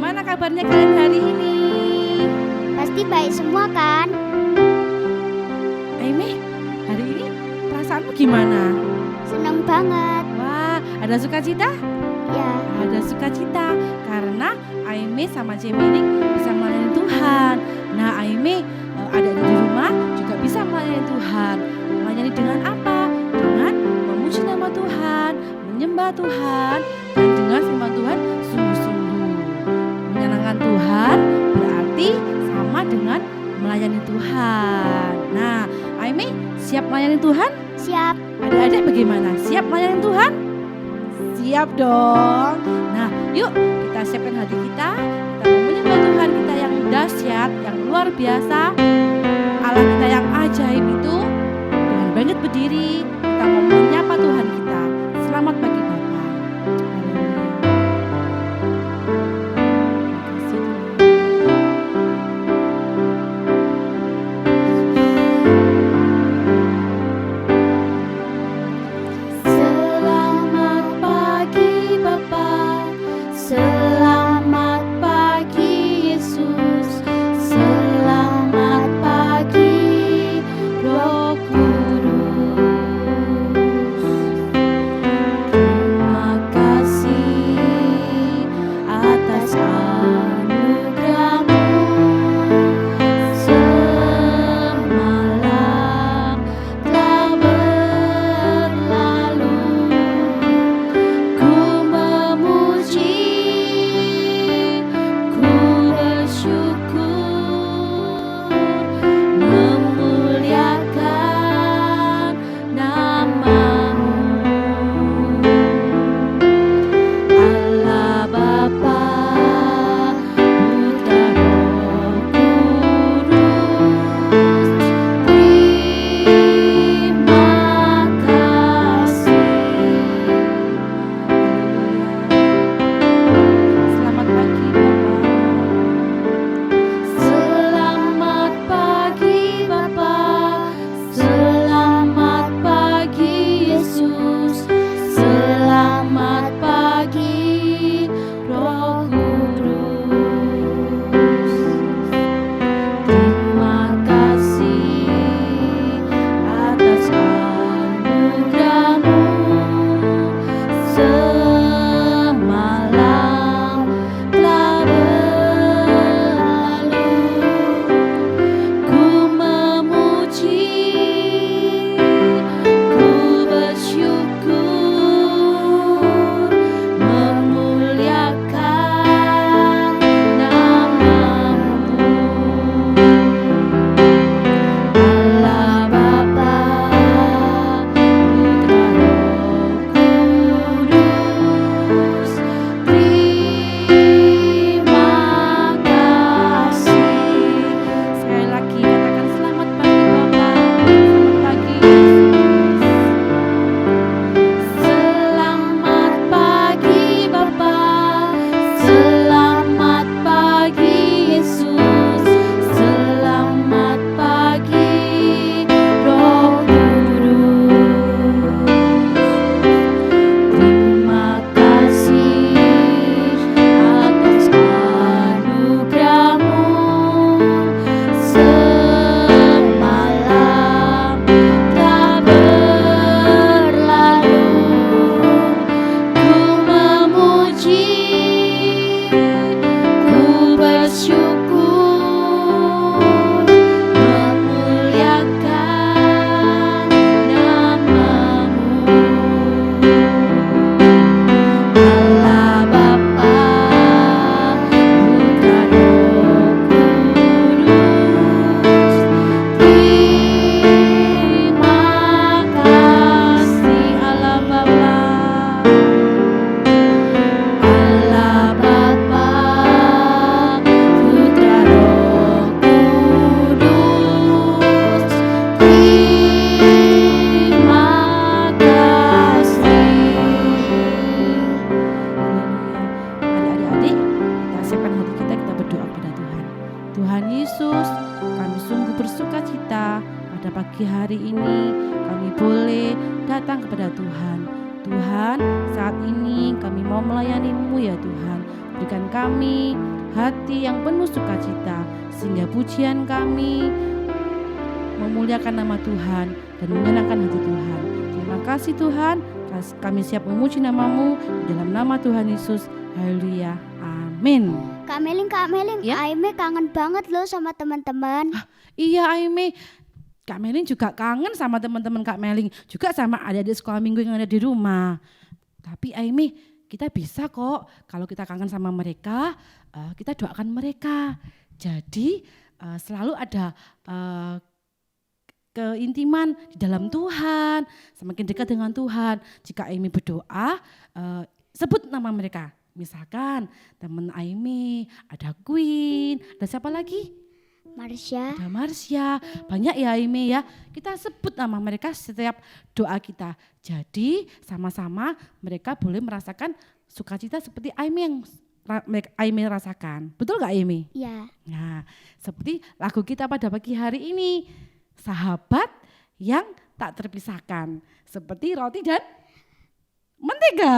Gimana kabarnya kalian hari ini? Pasti baik semua kan? Aimee, hari ini perasaanmu gimana? Seneng banget. Wah, ada sukacita? Ya, Ada sukacita karena Aimee sama Cemiling bisa melayani Tuhan. Nah, Aimee ada di rumah juga bisa melayani Tuhan. Melayani dengan apa? Dengan memuji nama Tuhan, menyembah Tuhan, dan dengan firman Tuhan sungguh-sungguh. Menyenangkan Tuhan berarti sama dengan melayani Tuhan. Nah, Aimee siap melayani Tuhan? siap. Adik-adik bagaimana? Siap melayani Tuhan? Siap dong. Nah, yuk kita siapkan hati kita. Kita mau menyembah Tuhan kita yang dahsyat, yang luar biasa. Allah kita yang ajaib itu. Dengan bangkit berdiri, kita mau menyapa Tuhan kita. Selamat pagi Bapa. Haleluya. Terima kasih Tuhan. Selamat pagi Bapa, selamat pagi Yesus, selamat pagi Roh Kudus. Terima kasih atas anugerah-Mu. Semalam telah berlalu, ku memuji, ku bersyukur, memuliakan nama-Mu. Allah Bapa, Putra Roh Kudus, terima kasih. Selamat pagi Bapak. Selamat pagi Bapa, selamat pagi Yesus, selamat pagi Roh Kudus. Terima kasih atas anugerah-Mu. Semalam telah berlalu, ku memuji, ku bersyukur, memuliakan nama-Mu. Allah Bapa, Putra Roh Kudus, terima kasih. Sekali lagi katakan selamat pagi Bapak. Selamat pagi Yesus. Selamat pagi Bapa, selamat pagi Yesus, selamat pagi Roh Kudus. Terima kasih atas anugerah-Mu. Semalam telah berlalu, ku memuji, ku bersyukur, memuliakan nama-Mu. Allah Bapa, Putra Roh Kudus, terima kasih. Allah Bapa, Allah Bapa, Putra Roh Kudus, terima kasih. Haleluya. Adik-adik, kita siapkan hati kita berdoa kepada Tuhan. Tuhan Yesus, kami sungguh bersuka cita pada pagi hari ini kami boleh datang kepada Tuhan. Tuhan, saat ini kami mau melayani-Mu ya Tuhan. Berikan kami hati yang penuh sukacita, sehingga pujian kami memuliakan nama Tuhan dan menyenangkan hati Tuhan. Terima kasih Tuhan, kami siap memuji nama-Mu di dalam nama Tuhan Yesus. Haleluya, amin. Kak Meling, Ya? Aime kangen banget loh sama teman-teman. Iya Aime, Kak Meling juga kangen sama teman-teman Kak Meling, juga sama adik-adik sekolah minggu yang ada di rumah. Tapi Aime, kita bisa kok kalau kita kangen sama mereka, kita doakan mereka. Jadi selalu ada keintiman di dalam Tuhan, semakin dekat dengan Tuhan. Jika Aime berdoa, sebut nama mereka. Misalkan teman Aime, ada Queen, ada siapa lagi? Marsha. Ada Marsha, banyak ya Aime ya. Kita sebut nama mereka setiap doa kita. Jadi sama-sama mereka boleh merasakan sukacita seperti Aime yang Aime rasakan. Betul gak Aime? Ya. Nah, seperti lagu kita pada pagi hari ini. Sahabat yang tak terpisahkan. Seperti roti dan mentega.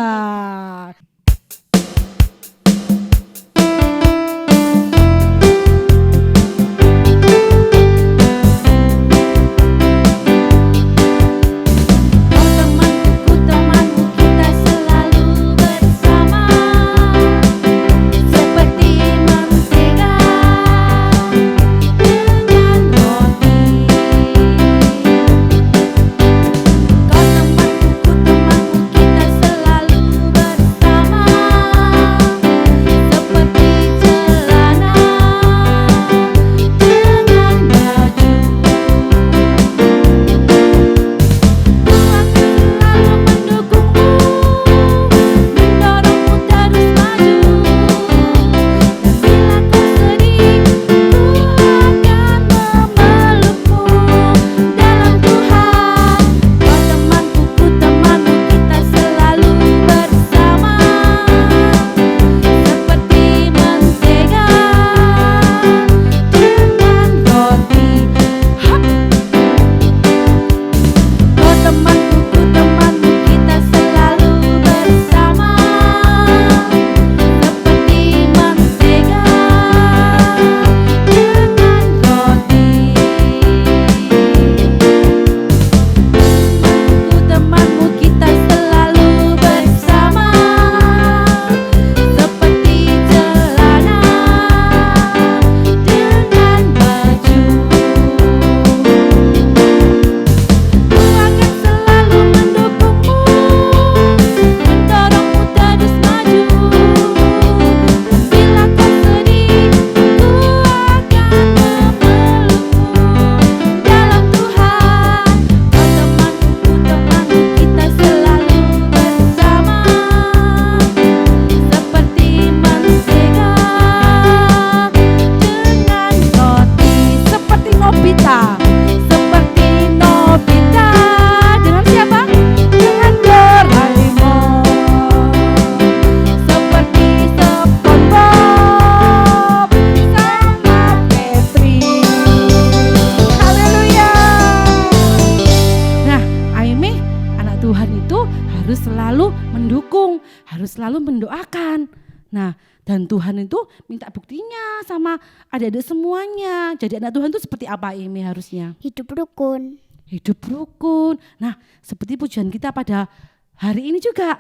Selalu mendoakan. Nah, dan Tuhan itu minta buktinya sama adik-adik semuanya. Jadi anak Tuhan itu seperti apa ini harusnya? Hidup rukun. Hidup rukun. Nah, seperti pujian kita pada hari ini juga.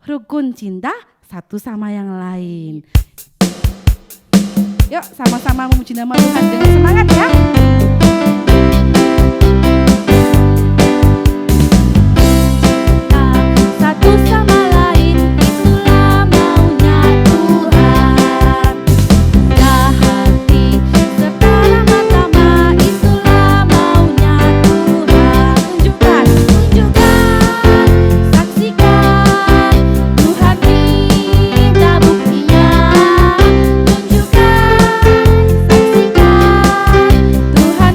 Rukun cinta satu sama yang lain. Yuk sama-sama memuji nama Tuhan dengan semangat ya. Satu sama lain itulah maunya Tuhan. Dah hati pertama-tama itulah maunya Tuhan. Tunjukkan, saksikan, Tuhan minta buktinya. Tunjukkan, saksikan, Tuhan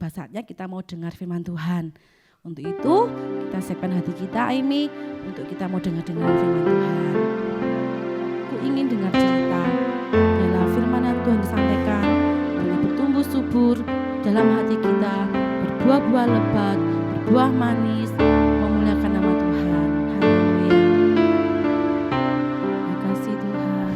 tiba saatnya kita mau dengar firman Tuhan. Untuk itu kita siapkan hati kita Aimi untuk kita mau dengar firman Tuhan. Aku ingin dengar cerita bila firman yang Tuhan disampaikan boleh bertumbuh subur dalam hati kita, berbuah-buah lebat, berbuah manis, memuliakan nama Tuhan. Haleluya. Terima kasih Tuhan.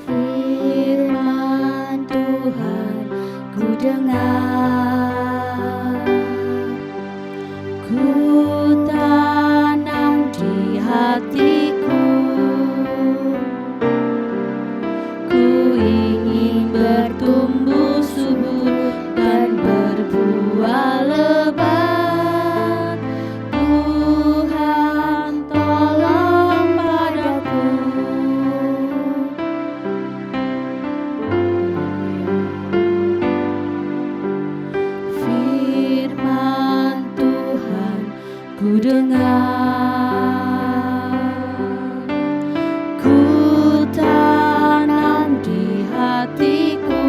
Firman Tuhan ku dengar, ku tanam di hatiku, ku ingin bertumbuh subur dan berbuah lebat. Tuhan tolong padaku. Firman Tuhan ku dengar, ku tanam di hatiku,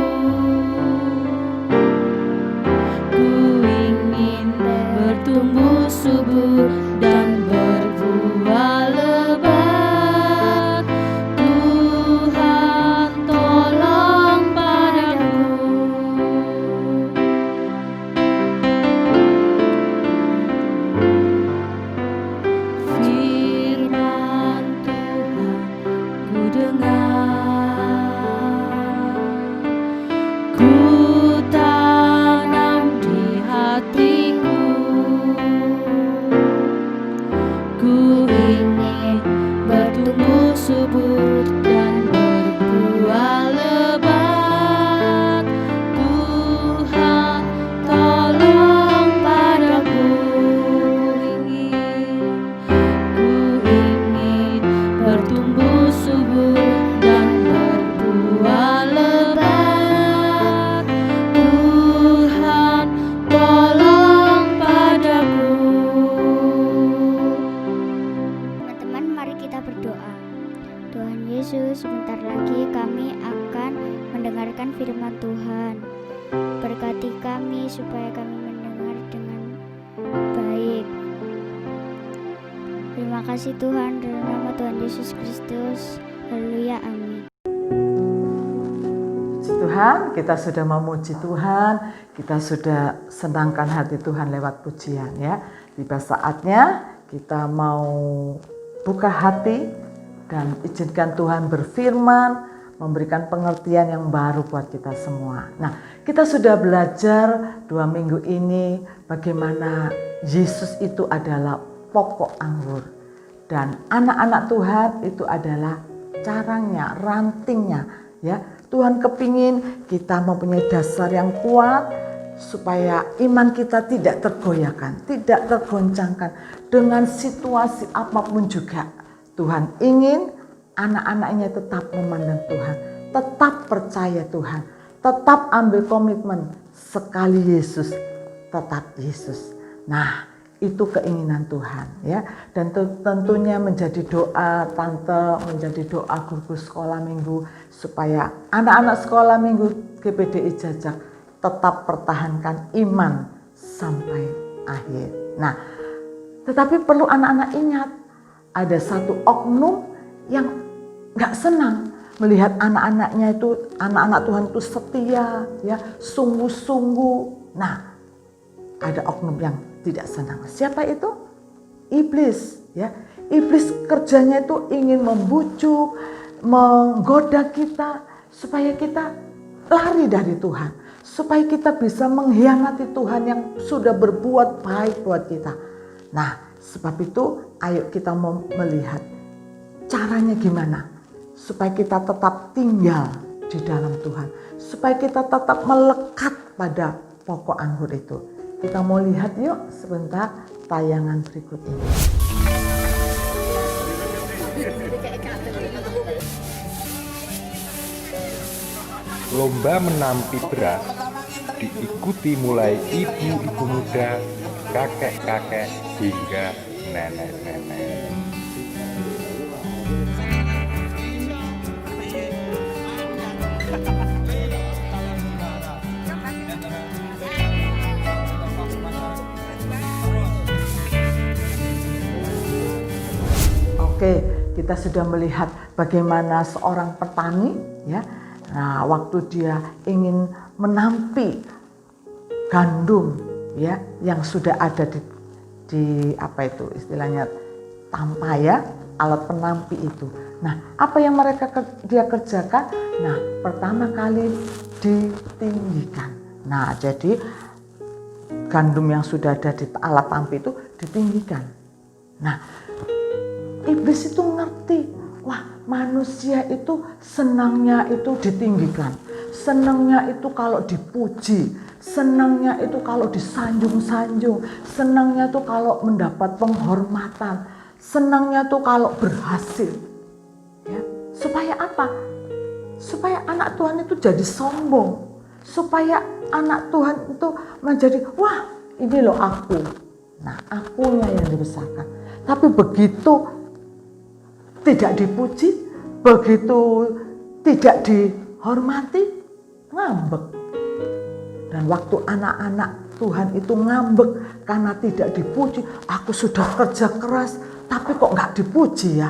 ku ingin bertumbuh subur dan berbuah lebat. Tuhan tolong padaku. Firman Tuhan ku dengar, ku tanam di hatiku, ku ingin bertumbuh subur dan berbuah lebat. Tuhan tolong padaku. Ku ingin bertumbuh subur dan berbuah lebat. Tuhan tolong padaku. Teman-teman, mari kita berdoa. Tuhan Yesus, sebentar lagi kami akan mendengarkan firman Tuhan. Berkati kami supaya kami mendengar dengan baik. Terima kasih Tuhan, dalam nama Tuhan Yesus Kristus. Haleluya, amin. Puji Tuhan, kita sudah memuji Tuhan, kita sudah senangkan hati Tuhan lewat pujian ya. Tiba saatnya kita mau buka hati dan izinkan Tuhan berfirman, memberikan pengertian yang baru buat kita semua. Nah, kita sudah belajar 2 minggu ini bagaimana Yesus itu adalah pokok anggur. Dan anak-anak Tuhan itu adalah carangnya, rantingnya. Ya, Tuhan kepingin kita mempunyai dasar yang kuat supaya iman kita tidak tergoyahkan, tidak tergoncangkan dengan situasi apapun juga. Tuhan ingin anak-anaknya tetap memandang Tuhan, tetap percaya Tuhan, tetap ambil komitmen sekali Yesus, tetap Yesus. Nah, itu keinginan Tuhan ya. Dan tentunya menjadi doa tante, menjadi doa guru sekolah minggu supaya anak-anak sekolah minggu GPDI Jajak tetap pertahankan iman sampai akhir. Nah, tetapi perlu anak-anak ingat, ada satu oknum yang gak senang melihat anak-anaknya itu, anak-anak Tuhan itu setia, ya, sungguh-sungguh. Nah, ada oknum yang tidak senang. Siapa itu? Iblis, ya. Iblis kerjanya itu ingin membujuk, menggoda kita supaya kita lari dari Tuhan, supaya kita bisa mengkhianati Tuhan yang sudah berbuat baik buat kita. Nah, sebab itu ayo kita mau melihat caranya gimana supaya kita tetap tinggal di dalam Tuhan, supaya kita tetap melekat pada pokok anggur itu. Kita mau lihat yuk sebentar tayangan berikut ini. Lomba menampi beras diikuti mulai ibu-ibu muda, kakek-kakek hingga nenek-nenek. Oke, kita sudah melihat bagaimana seorang petani ya. Nah, waktu dia ingin menampi gandum ya yang sudah ada di apa itu istilahnya tampa ya, alat penampi itu. Nah, apa yang dia kerjakan? Nah, pertama kali ditinggikan. Nah, jadi gandum yang sudah ada di alat tampi itu ditinggikan. Nah, iblis itu ngerti, wah manusia itu senangnya itu ditinggikan, senangnya itu kalau dipuji, senangnya itu kalau disanjung-sanjung, senangnya itu kalau mendapat penghormatan, senangnya itu kalau berhasil. Ya, supaya apa? Supaya anak Tuhan itu jadi sombong, supaya anak Tuhan itu menjadi, wah ini loh aku. Nah, akunya yang dibesarkan. Tapi begitu tidak dipuji, begitu tidak dihormati, ngambek. Dan waktu anak-anak Tuhan itu ngambek karena tidak dipuji, aku sudah kerja keras, tapi kok nggak dipuji ya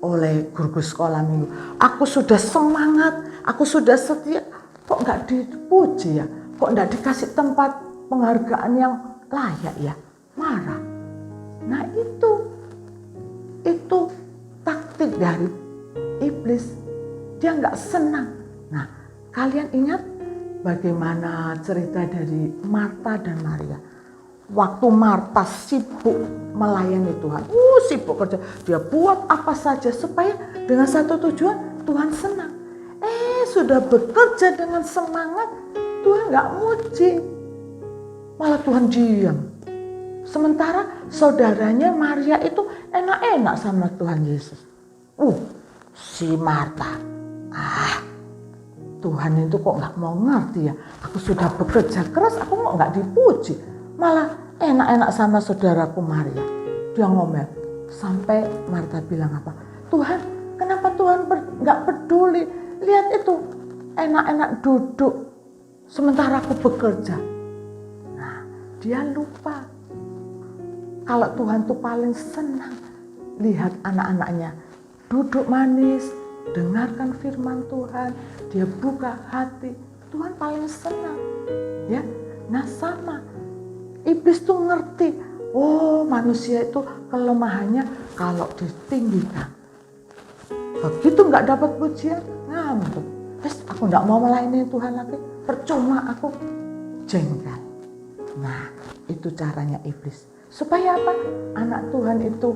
oleh guru sekolah minggu. Aku sudah semangat, aku sudah setia, kok nggak dipuji ya, kok nggak dikasih tempat penghargaan yang layak ya, marah. Nah itu taktik dari iblis, dia nggak senang. Nah kalian ingat bagaimana cerita dari Marta dan Maria? Waktu Marta sibuk melayani Tuhan, sibuk kerja, dia buat apa saja supaya dengan satu tujuan Tuhan senang. Sudah bekerja dengan semangat, Tuhan nggak muji, malah Tuhan diam. Sementara saudaranya Maria itu enak-enak sama Tuhan Yesus. Si Marta, Tuhan itu kok nggak mau ngerti ya. Aku sudah bekerja keras, aku kok nggak dipuji, malah enak-enak sama saudaraku Maria. Dia ngomel, sampai Marta bilang apa? Tuhan, kenapa Tuhan nggak peduli? Lihat itu, enak-enak duduk, sementara aku bekerja. Nah, dia lupa kalau Tuhan tuh paling senang lihat anak-anaknya duduk manis, dengarkan firman Tuhan, dia buka hati, Tuhan paling senang. Ya, nah sama, iblis tuh ngerti, manusia itu kelemahannya kalau ditinggikan. Begitu nggak dapat pujian, ngambek. Aku nggak mau melayani Tuhan lagi, percuma aku, jengkel. Nah, itu caranya iblis. Supaya apa? Anak Tuhan itu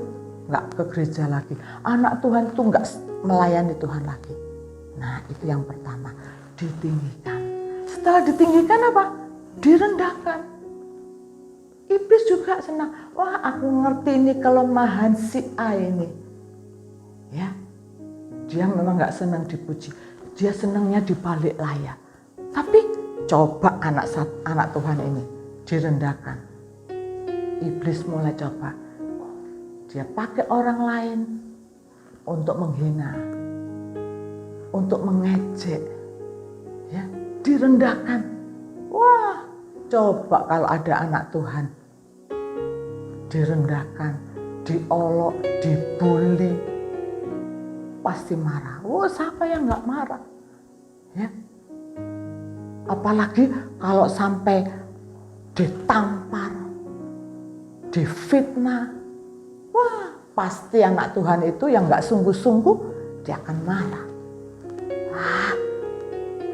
nggak ke gereja lagi. Anak Tuhan itu nggak melayani Tuhan lagi. Nah, itu yang pertama, ditinggikan. Setelah ditinggikan apa? Direndahkan. Iblis juga senang. Wah, aku ngerti ini kelemahan si A ini. Ya, dia memang nggak senang dipuji. Dia senangnya di balik layar. Tapi coba anak Tuhan ini direndahkan. Iblis mulai coba. Dia pakai orang lain untuk menghina, untuk mengejek, ya, direndahkan. Wah, coba kalau ada anak Tuhan direndahkan, diolok, dibully, pasti marah. Siapa yang nggak marah? Ya, apalagi kalau sampai ditampar, difitnah. Wah, pasti anak Tuhan itu yang nggak sungguh-sungguh, dia akan marah.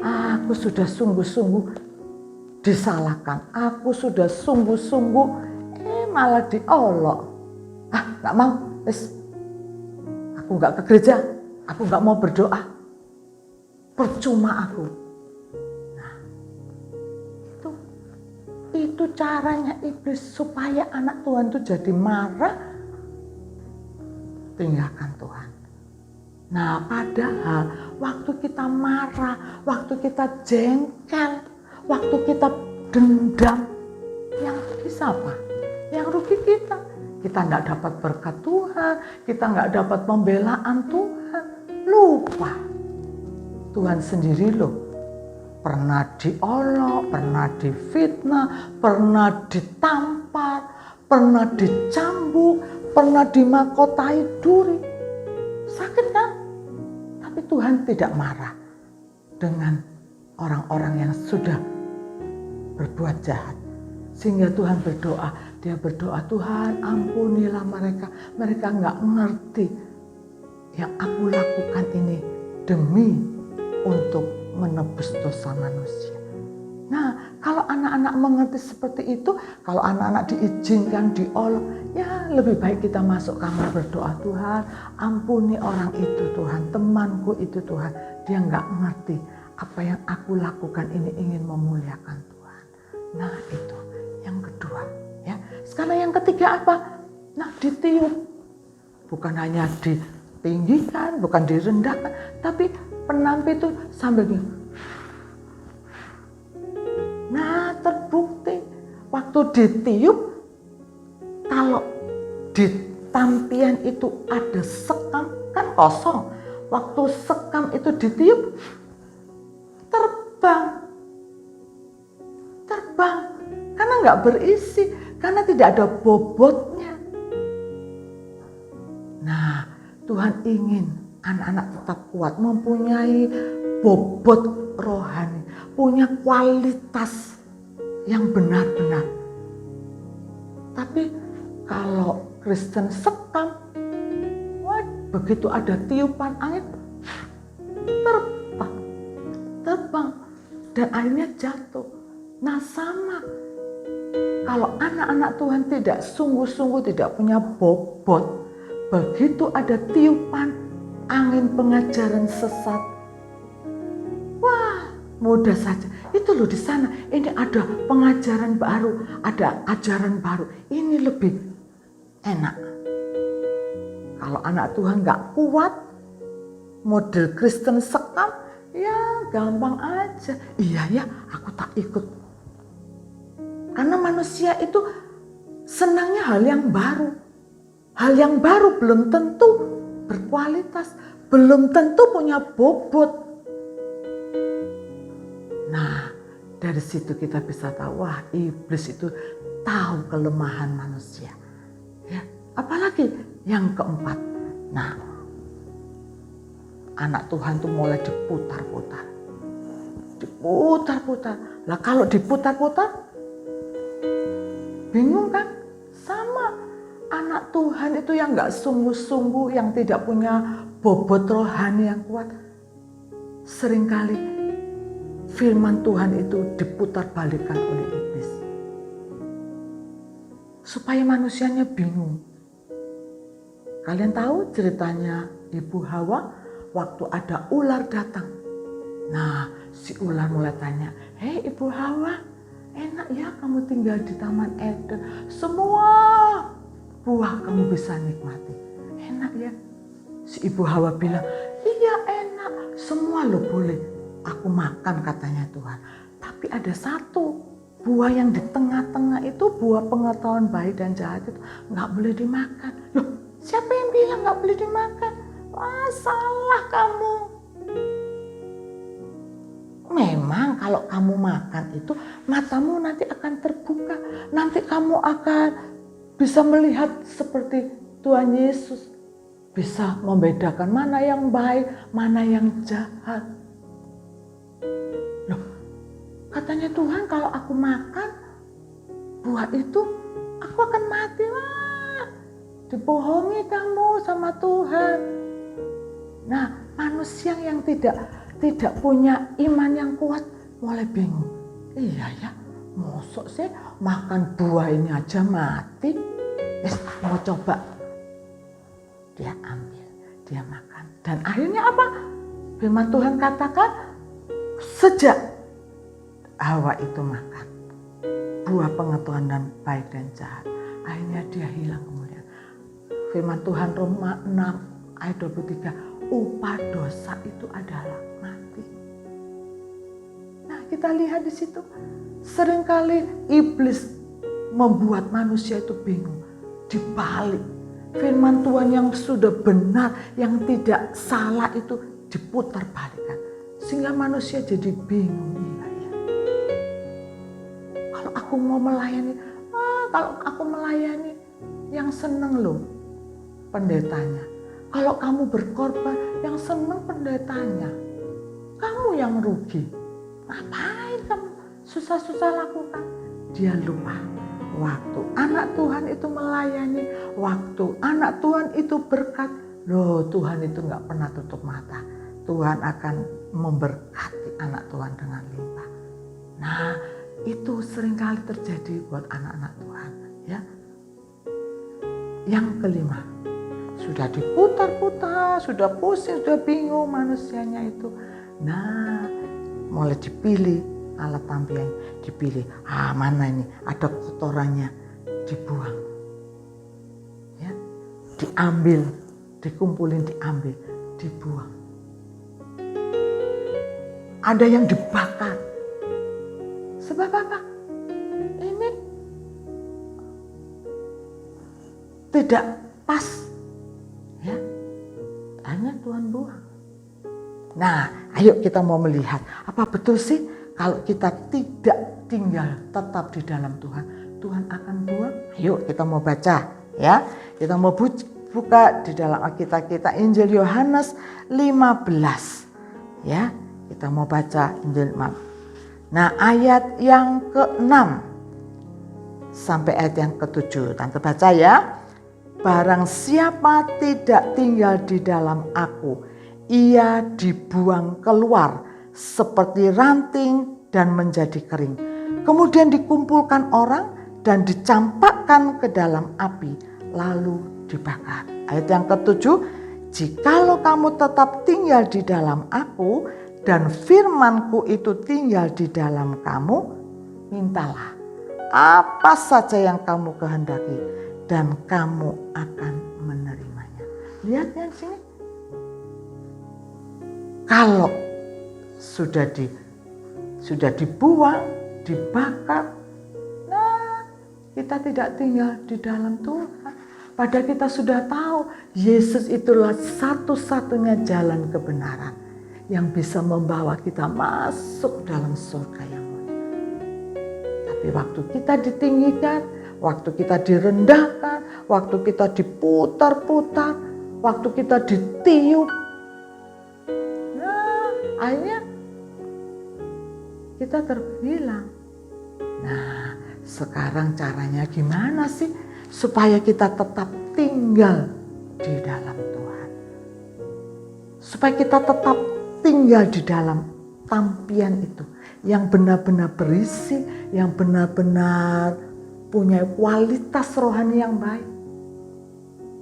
Aku sudah sungguh-sungguh disalahkan. Aku sudah sungguh-sungguh, malah diolok. Nggak mau. Aku nggak ke gereja. Aku nggak mau berdoa. Percuma aku. Nah, itu caranya iblis supaya anak Tuhan itu jadi marah. Tinggalkan Tuhan. Nah, padahal waktu kita marah, waktu kita jengkel, waktu kita dendam, yang rugi siapa? Yang rugi kita. Kita nggak dapat berkat Tuhan, kita nggak dapat pembelaan Tuhan. Lupa. Tuhan sendiri loh, pernah diolok, pernah difitnah, pernah ditampar, pernah dicambuk, pernah dimahkotai duri. Sakit kan? Tapi Tuhan tidak marah dengan orang-orang yang sudah berbuat jahat. Sehingga Tuhan berdoa, dia berdoa, Tuhan ampunilah mereka. Mereka nggak ngerti yang aku lakukan ini demi untuk menebus dosa manusia. Nah, kalau anak-anak mengerti seperti itu, kalau anak-anak diizinkan diolok, ya lebih baik kita masuk kamar berdoa, Tuhan ampuni orang itu Tuhan, temanku itu Tuhan, dia nggak ngerti apa yang aku lakukan ini ingin memuliakan Tuhan. Nah itu yang kedua ya. Sekarang yang ketiga apa? Nah ditiup, bukan hanya ditinggikan, bukan direndahkan, tapi penampi itu sambil gini. Nah terbukti waktu ditiup, kalau di tampian itu ada sekam kan kosong. Waktu sekam itu ditiup, terbang karena nggak berisi, karena tidak ada bobotnya. Nah Tuhan ingin anak-anak tetap kuat, mempunyai bobot rohani, punya kualitas yang benar-benar. Tapi kalau Kristen sekam, begitu ada tiupan angin, terbang dan akhirnya jatuh. Nah sama, kalau anak-anak Tuhan tidak sungguh-sungguh, tidak punya bobot, begitu ada tiupan angin pengajaran sesat, wah mudah saja. Itu loh di sana, ini ada pengajaran baru, ada ajaran baru, ini lebih enak. Kalau anak Tuhan gak kuat, model Kristen sekam, ya gampang aja. Iya ya, aku tak ikut. Karena manusia itu senangnya hal yang baru. Hal yang baru belum tentu berkualitas, belum tentu punya bobot. Nah, dari situ kita bisa tahu, wah iblis itu tahu kelemahan manusia. Ya, apalagi yang keempat. Nah, anak Tuhan tuh mulai diputar-putar. Lah kalau diputar-putar, bingung kan? Sama anak Tuhan itu yang gak sungguh-sungguh, yang tidak punya bobot rohani yang kuat. Seringkali firman Tuhan itu diputar-balikan oleh iblis. Supaya manusianya bingung. Kalian tahu ceritanya Ibu Hawa waktu ada ular datang. Nah, si ular mulai tanya, "Hei Ibu Hawa, enak ya kamu tinggal di Taman Eden. Semua buah kamu bisa nikmati. Enak ya?" Si Ibu Hawa bilang, "Iya enak, semua lo boleh aku makan," katanya Tuhan. Tapi ada satu buah yang di tengah-tengah itu, buah pengetahuan baik dan jahat itu gak boleh dimakan. Loh, siapa yang bilang gak boleh dimakan? Wah, salah kamu. Memang kalau kamu makan itu matamu nanti akan terbuka. Nanti kamu akan bisa melihat seperti Tuhan Yesus. Bisa membedakan mana yang baik, mana yang jahat. Loh, katanya Tuhan kalau aku makan buah itu aku akan mati. Wah, dibohongi kamu sama Tuhan. Nah, manusia yang tidak punya iman yang kuat mulai bingung. Iya ya, mosok sih makan buah ini aja mati. Mau coba. Dia ambil, dia makan. Dan akhirnya apa? Firman Tuhan katakan, sejak Hawa itu makan buah pengetahuan dan baik dan jahat, akhirnya dia hilang kemuliaan. Firman Tuhan Roma 6 ayat 23, upah dosa itu adalah mati. Nah, kita lihat di situ, seringkali iblis membuat manusia itu bingung. Dibalik, firman Tuhan yang sudah benar, yang tidak salah itu diputar balikan. Sehingga manusia jadi bingung. Iya ya. Kalau aku mau melayani, kalau aku melayani yang seneng loh. pendetanya. Kalau kamu berkorban, yang senang pendetanya. Kamu yang rugi. Ngapain kamu susah-susah lakukan? Dia lupa. Waktu anak Tuhan itu melayani, waktu anak Tuhan itu berkat, loh Tuhan itu gak pernah tutup mata. Tuhan akan memberkati anak Tuhan dengan limpah. Nah, itu seringkali terjadi buat anak-anak Tuhan, ya. Yang kelima, sudah diputar-putar, sudah pusing, sudah bingung manusianya itu. Nah, mulai dipilih alat tampilan, dipilih. Mana ini? Ada kotorannya, dibuang. Ya, diambil, dikumpulin, diambil, dibuang. Ada yang dibakar. Sebab apa? Ini tidak pas, ya, hanya Tuhan buang. Nah, ayo kita mau melihat, apa betul sih kalau kita tidak tinggal tetap di dalam Tuhan, Tuhan akan buang? Ayo kita mau baca, ya, kita mau buka di dalam Alkitab kita Injil Yohanes 15, ya, kita mau baca Injil. Nah, ayat yang ke-6 sampai ayat yang ke-7, Tante baca ya. Barang siapa tidak tinggal di dalam aku, ia dibuang keluar seperti ranting dan menjadi kering. Kemudian dikumpulkan orang dan dicampakkan ke dalam api, lalu dibakar. Ayat yang ke-7, jikalau kamu tetap tinggal di dalam aku dan firmanku itu tinggal di dalam kamu, mintalah apa saja yang kamu kehendaki dan kamu akan menerimanya. Lihat yang sini. Kalau sudah dibuang, dibakar, nah kita tidak tinggal di dalam Tuhan. Padahal kita sudah tahu Yesus itulah satu-satunya jalan kebenaran yang bisa membawa kita masuk dalam surga yang mulia. Tapi waktu kita ditinggikan, waktu kita direndahkan, waktu kita diputar-putar, waktu kita ditiup, nah akhirnya kita terbilang. Nah, sekarang caranya gimana sih supaya kita tetap tinggal di dalam Tuhan? Supaya kita tetap tinggal di dalam tampian itu yang benar-benar berisi, yang benar-benar punya kualitas rohani yang baik.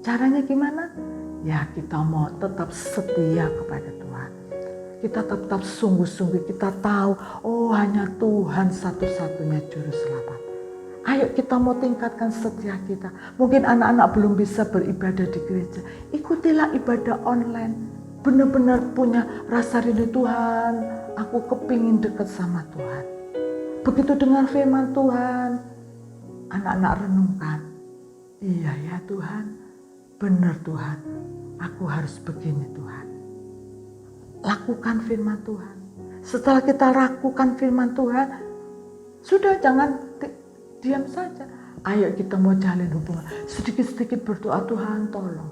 Caranya gimana? Ya, kita mau tetap setia kepada Tuhan. Kita tetap sungguh-sungguh, kita tahu, oh hanya Tuhan satu-satunya juru selamat. Ayo kita mau tingkatkan setia kita. Mungkin anak-anak belum bisa beribadah di gereja. Ikutilah ibadah online. Benar-benar punya rasa rindu Tuhan. Aku kepingin dekat sama Tuhan. Begitu dengar firman Tuhan, anak-anak renungkan. Iya ya Tuhan, benar Tuhan. Aku harus begini Tuhan. Lakukan firman Tuhan. Setelah kita lakukan firman Tuhan, sudah jangan diam saja. Ayo kita mau jalin hubungan. Sedikit-sedikit berdoa, Tuhan tolong.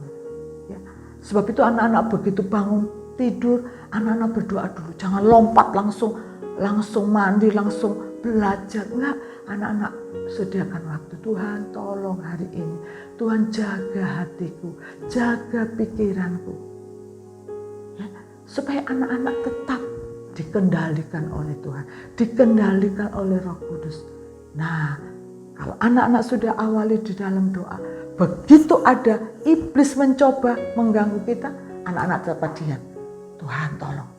Ya. Sebab itu anak-anak begitu bangun tidur, anak-anak berdoa dulu. Jangan lompat langsung mandi, langsung belajar. Enggak, anak-anak sediakan waktu. Tuhan tolong hari ini. Tuhan jaga hatiku, jaga pikiranku. Ya. Supaya anak-anak tetap dikendalikan oleh Tuhan, dikendalikan oleh Roh Kudus. Nah, kalau anak-anak sudah awali di dalam doa, begitu ada iblis mencoba mengganggu kita, anak-anak dapat diam. Tuhan tolong.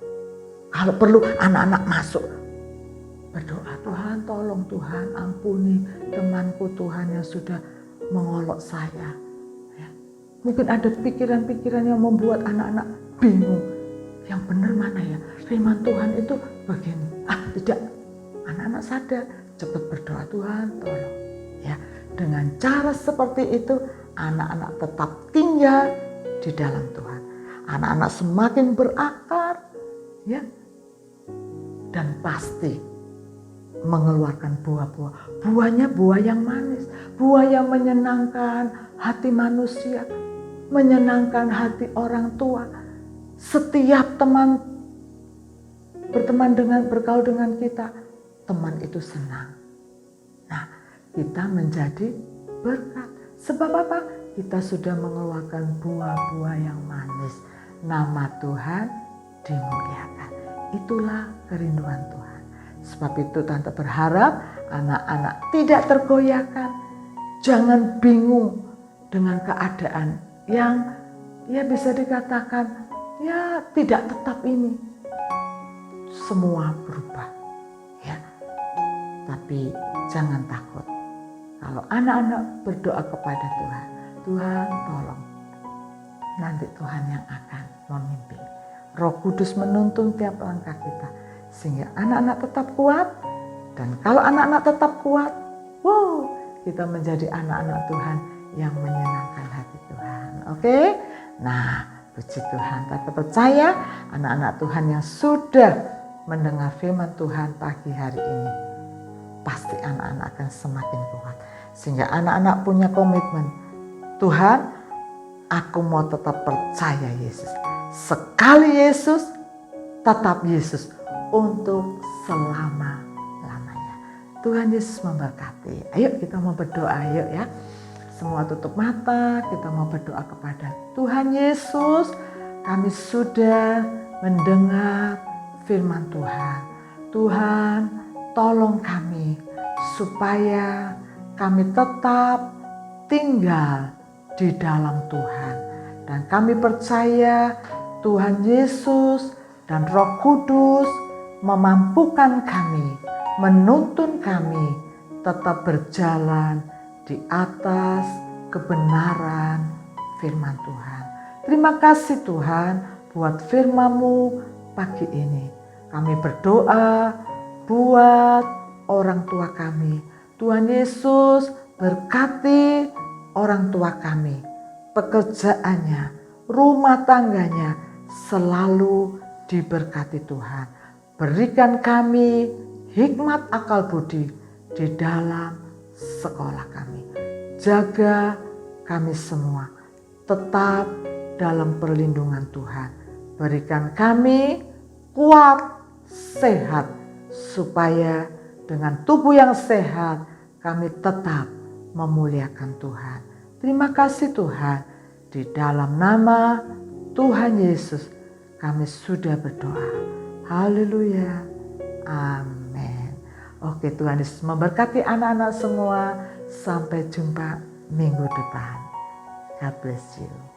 Kalau perlu anak-anak masuk berdoa, Tuhan tolong, Tuhan ampuni temanku Tuhan yang sudah mengolok saya. Ya. Mungkin ada pikiran-pikiran yang membuat anak-anak bingung. Yang benar mana ya? Firman Tuhan itu begini. Tidak. Anak-anak sadar, cepat berdoa, Tuhan tolong. Ya, dengan cara seperti itu anak-anak tetap tinggal di dalam Tuhan. Anak-anak semakin berakar, ya, dan pasti mengeluarkan buah-buah. Buahnya buah yang manis, buah yang menyenangkan hati manusia. menyenangkan hati orang tua. Setiap teman bergaul dengan kita, teman itu senang. Nah, kita menjadi berkat. Sebab apa? Kita sudah mengeluarkan buah-buah yang manis. Nama Tuhan dimuliakan. Itulah kerinduan Tuhan. Sebab itu Tante berharap anak-anak tidak tergoyahkan. Jangan bingung dengan keadaan yang bisa dikatakan tidak tetap ini. Semua berubah. Ya. Tapi jangan takut. Kalau anak-anak berdoa kepada Tuhan, Tuhan tolong. Nanti Tuhan yang akan memimpin. Roh Kudus menuntun tiap langkah kita. Sehingga anak-anak tetap kuat. Dan kalau anak-anak tetap kuat, kita menjadi anak-anak Tuhan yang menyenangkan hati Tuhan. Oke? Nah, puji Tuhan. Tante percaya anak-anak Tuhan yang sudah mendengar firman Tuhan pagi hari ini, pasti anak-anak akan semakin kuat. Sehingga anak-anak punya komitmen. Tuhan, aku mau tetap percaya Yesus. Sekali Yesus, tetap Yesus untuk selama-lamanya. Tuhan Yesus memberkati. Ayo kita mau berdoa yuk ya. Semua tutup mata, kita mau berdoa kepada Tuhan Yesus. Kami sudah mendengar firman Tuhan. Tuhan, tolong kami supaya kami tetap tinggal di dalam Tuhan. Dan kami percaya Tuhan Yesus dan Roh Kudus memampukan kami, menuntun kami tetap berjalan di atas kebenaran firman Tuhan. Terima kasih Tuhan buat firman-Mu pagi ini. Kami berdoa buat orang tua kami. Tuhan Yesus berkati orang tua kami. Pekerjaannya, rumah tangganya selalu diberkati Tuhan. Berikan kami hikmat akal budi di dalam sekolah kami. Jaga kami semua tetap dalam perlindungan Tuhan. Berikan kami kuat, sehat, supaya dengan tubuh yang sehat kami tetap memuliakan Tuhan. Terima kasih Tuhan. Di dalam nama Tuhan Yesus kami sudah berdoa. Haleluya. Amin. Oke, Tuhan Yesus memberkati anak-anak semua. Sampai jumpa minggu depan. God bless you.